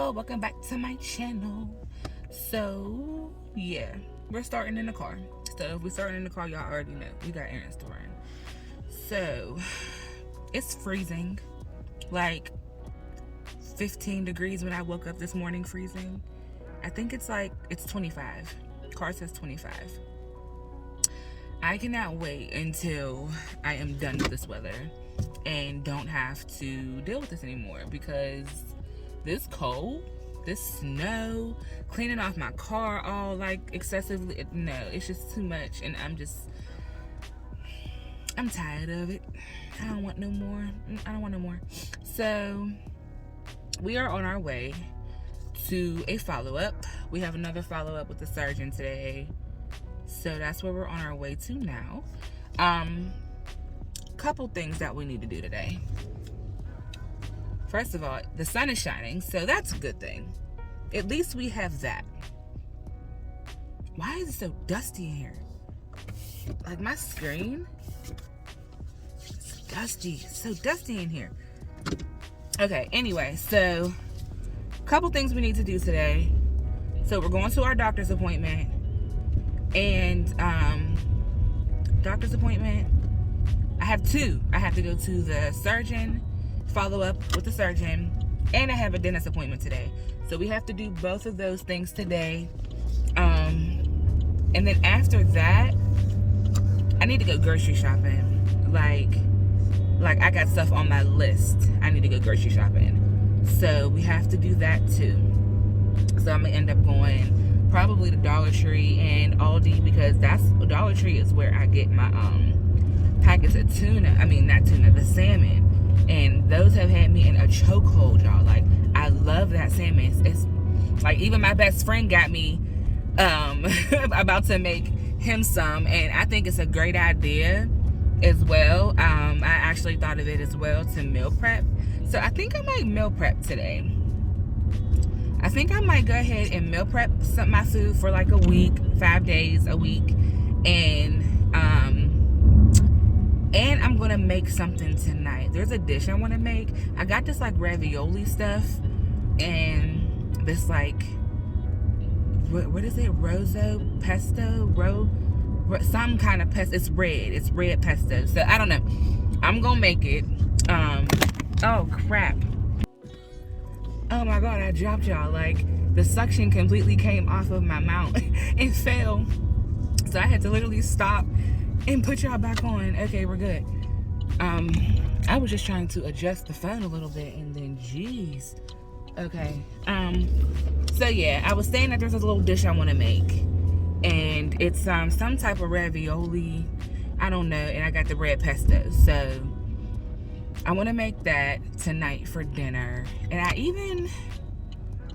y'all, welcome back to my channel. So yeah, we're starting in the car. So if we're starting in the car, y'all already know we got errands to run. So it's freezing, like 15 degrees when I woke up this morning. Freezing. I think it's 25. Car says 25. I cannot wait until I am done with this weather and don't have to deal with this anymore, because this cold, this snow, cleaning off my car all excessively, no, it's just too much, and I'm tired of it. I don't want no more. So we are on our way to a follow-up. We have another follow-up with the surgeon today. So that's where we're on our way to now. Couple things that we need to do today. First of all, the sun is shining, so that's a good thing. At least we have that. Why is it so dusty in here? Like my screen, it's dusty. It's so dusty in here. Okay, anyway, so couple things we need to do today. So we're going to our doctor's appointment, and doctor's appointment, I have two. I have to go to the surgeon, follow up with the surgeon, and I have a dentist appointment today. So we have to do both of those things today. And then after that, I need to go grocery shopping. Like I got stuff on my list. I need to go grocery shopping. So we have to do that too. So I'm gonna end up going probably to Dollar Tree and Aldi, because Dollar Tree is where I get my packets of tuna. I mean, not tuna, the salmon. And those have had me in a chokehold, y'all. Like, I love that salmon. It's like, even my best friend got me about to make him some, and I think it's a great idea as well. I actually thought of it as well to meal prep. So I think I might meal prep today. I think I might go ahead and meal prep my food for like a week, 5 days a week, and I'm gonna make something tonight. There's a dish I want to make. I got this like ravioli stuff, and this like, what is it? Rosso pesto, some kind of pesto. It's red pesto. So I don't know. I'm gonna make it. Oh crap. Oh my god, I dropped y'all. Like, the suction completely came off of my mouth and fell. So I had to literally stop and put y'all back on. Okay, we're good. I was just trying to adjust the phone a little bit, and then jeez. Okay. So yeah, I was saying that there's a little dish I want to make, and it's some type of ravioli. I don't know, and I got the red pesto. So I want to make that tonight for dinner. And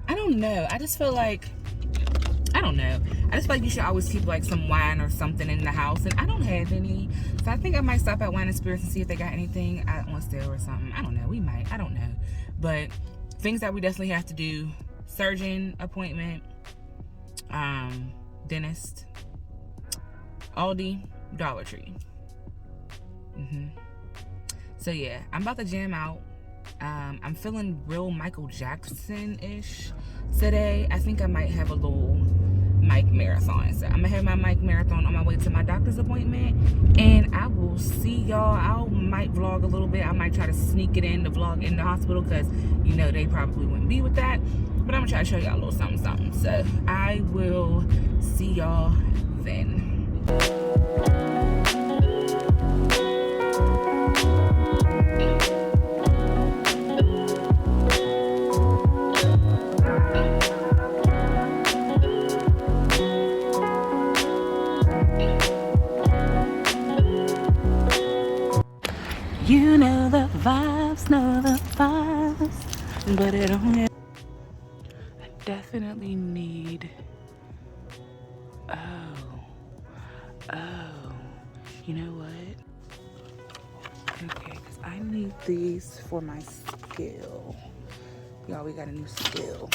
I don't know. I just feel like, I don't know. I just feel like you should always keep like some wine or something in the house, and I don't have any. So I think I might stop at Wine and Spirits and see if they got anything on sale or something. I don't know. We might. I don't know. But things that we definitely have to do: surgeon appointment, dentist, Aldi, Dollar Tree. So yeah, I'm about to jam out. I'm feeling real Michael Jackson-ish today. I think I might have a little mic marathon. So I'm gonna have my mic marathon on my way to my doctor's appointment, and I will see y'all. I might vlog a little bit. I might try to sneak it in the vlog in the hospital, because you know they probably wouldn't be with that. But I'm gonna try to show y'all a little something. So I will see y'all then. You know the vibes, but it don't. I definitely need. Oh, you know what? Okay, because I need these for my scale. Y'all, we got a new scale.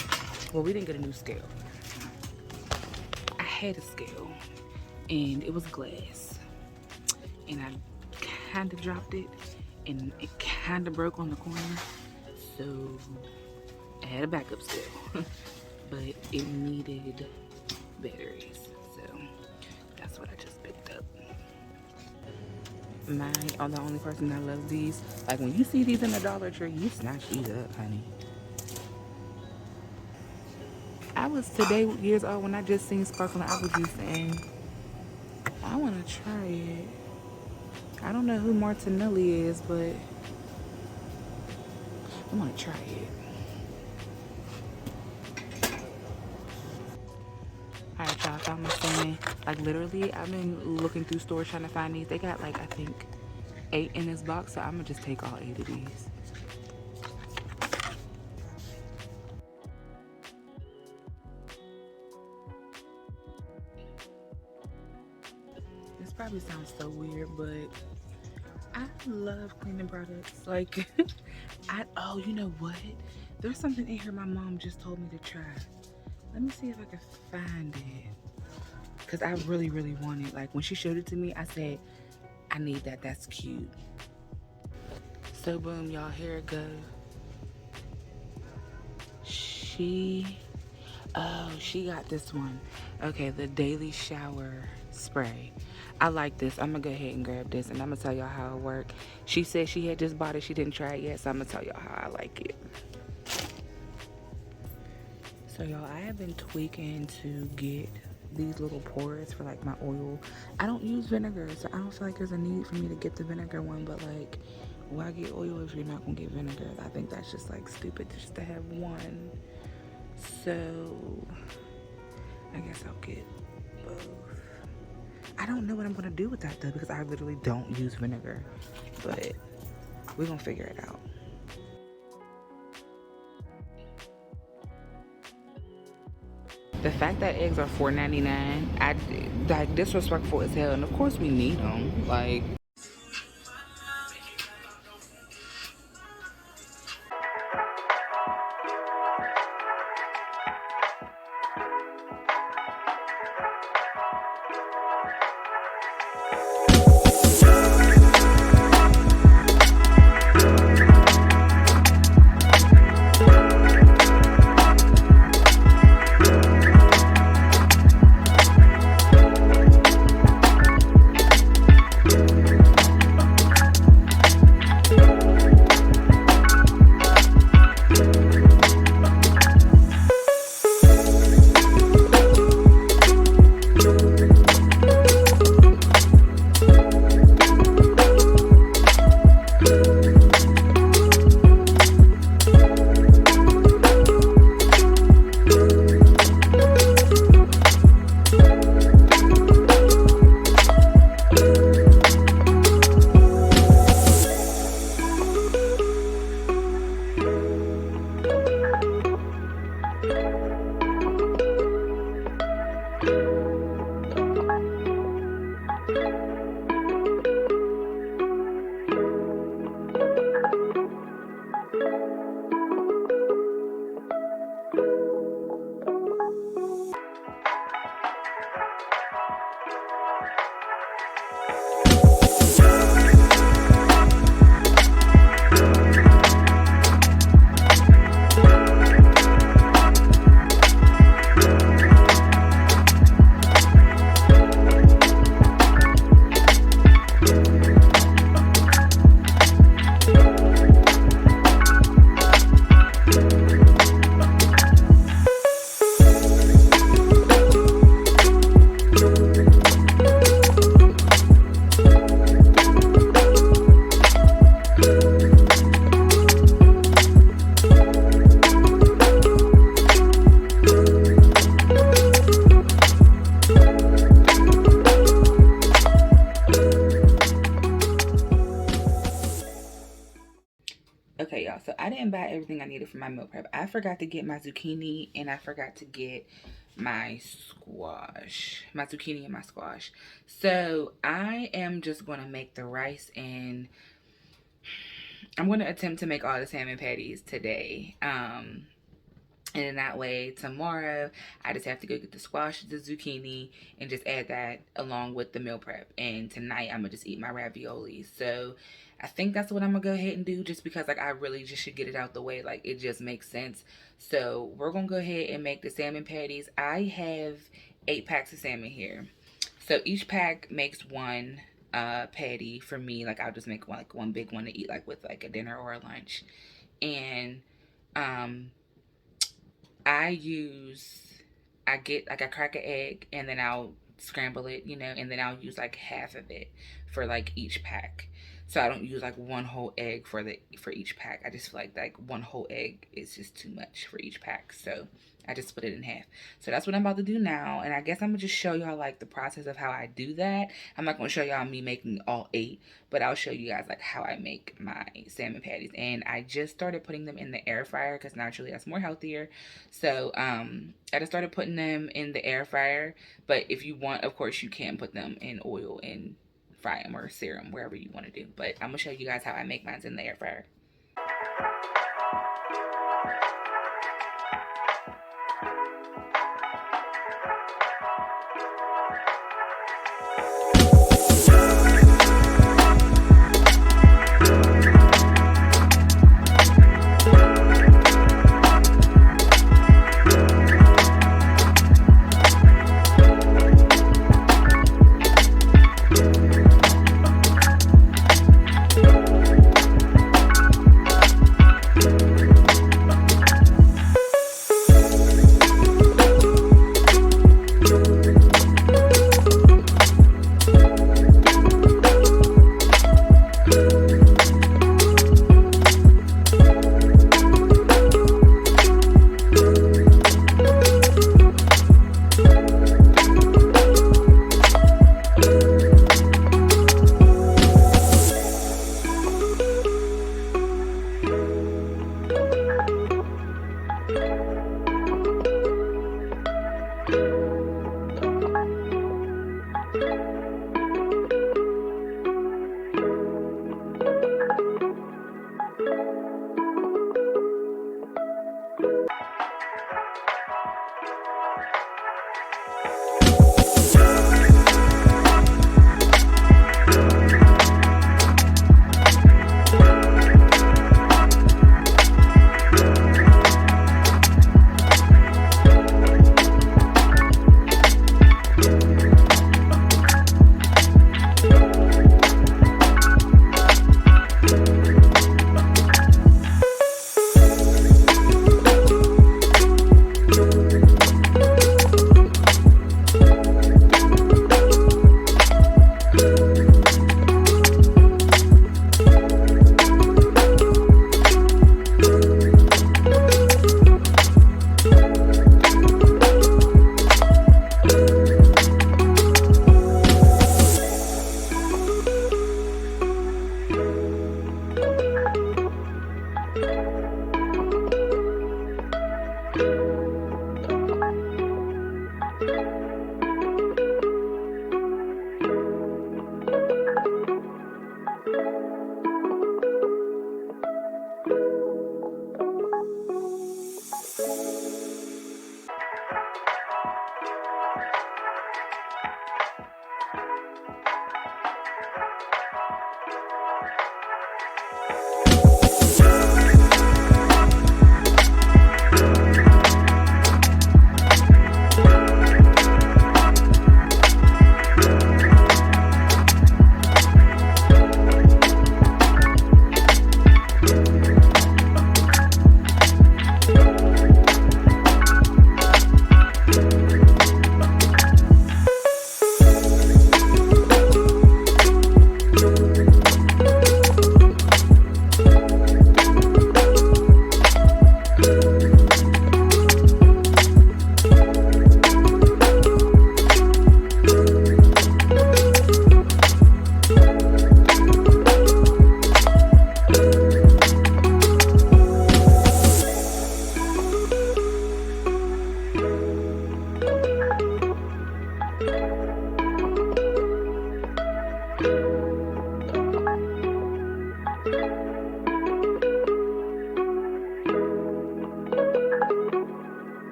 Well, we didn't get a new scale. I had a scale, and it was glass, and I kind of dropped it, and it kind of broke on the corner. So I had a backup still, but it needed batteries, so that's what I just picked up. I'm the only person that loves these. Like when you see these in the Dollar Tree, you snatch these up, honey. I was today years old when I just seen sparkling apple juice and I want to try it. I don't know who Martinelli is, but I want to try it. Alright, y'all, I found my cinnamon. Like literally, I've been looking through stores trying to find these. They got like, I think 8 in this box, so I'm gonna just take all 8 of these. This probably sounds so weird, but I love cleaning products. Like, oh, you know what? There's something in here my mom just told me to try. Let me see if I can find it. Because I really, really want it. Like, when she showed it to me, I said, I need that. That's cute. So, boom, y'all, here it goes. She got this one. Okay, the Daily Shower Spray. I like this. I'm gonna go ahead and grab this and I'm gonna tell y'all how it works. She said she had just bought it. She didn't try it yet, so I'm gonna tell y'all how I like it. So y'all, I have been tweaking to get these little pores for like my oil. I don't use vinegar, so I don't feel like there's a need for me to get the vinegar one, but like, why get oil if you're not gonna get vinegar? I think that's just like stupid just to have one. So I guess I'll get both. I don't know what I'm gonna do with that though, because I literally don't use vinegar, but we're gonna figure it out. The fact that eggs are $4.99, like disrespectful as hell, and of course we need them. Like, okay, y'all, so I didn't buy everything I needed for my meal prep. I forgot to get my zucchini and I forgot to get my squash, my zucchini and my squash. So I am just going to make the rice and I'm going to attempt to make all the salmon patties today. And in that way, tomorrow, I just have to go get the squash, the zucchini, and just add that along with the meal prep. And tonight, I'm going to just eat my ravioli. So I think that's what I'm gonna go ahead and do, just because like I really just should get it out the way. Like it just makes sense. So we're gonna go ahead and make the salmon patties. I have 8 packs of salmon here. So each pack makes one patty for me. Like I'll just make one, like one big one to eat like with like a dinner or a lunch. And um I use, I get like, I crack an egg and then I'll scramble it, you know, and then I'll use like half of it for like each pack. So I don't use like one whole egg for each pack. I just feel like one whole egg is just too much for each pack. So I just split it in half. So that's what I'm about to do now. And I guess I'm gonna just show y'all like the process of how I do that. I'm not gonna show y'all me making all 8, but I'll show you guys like how I make my salmon patties. And I just started putting them in the air fryer because naturally that's more healthier. So I just started putting them in the air fryer. But if you want, of course, you can put them in oil and fry them or sear them, wherever you want to do. But I'm gonna show you guys how I make mine in the air fryer.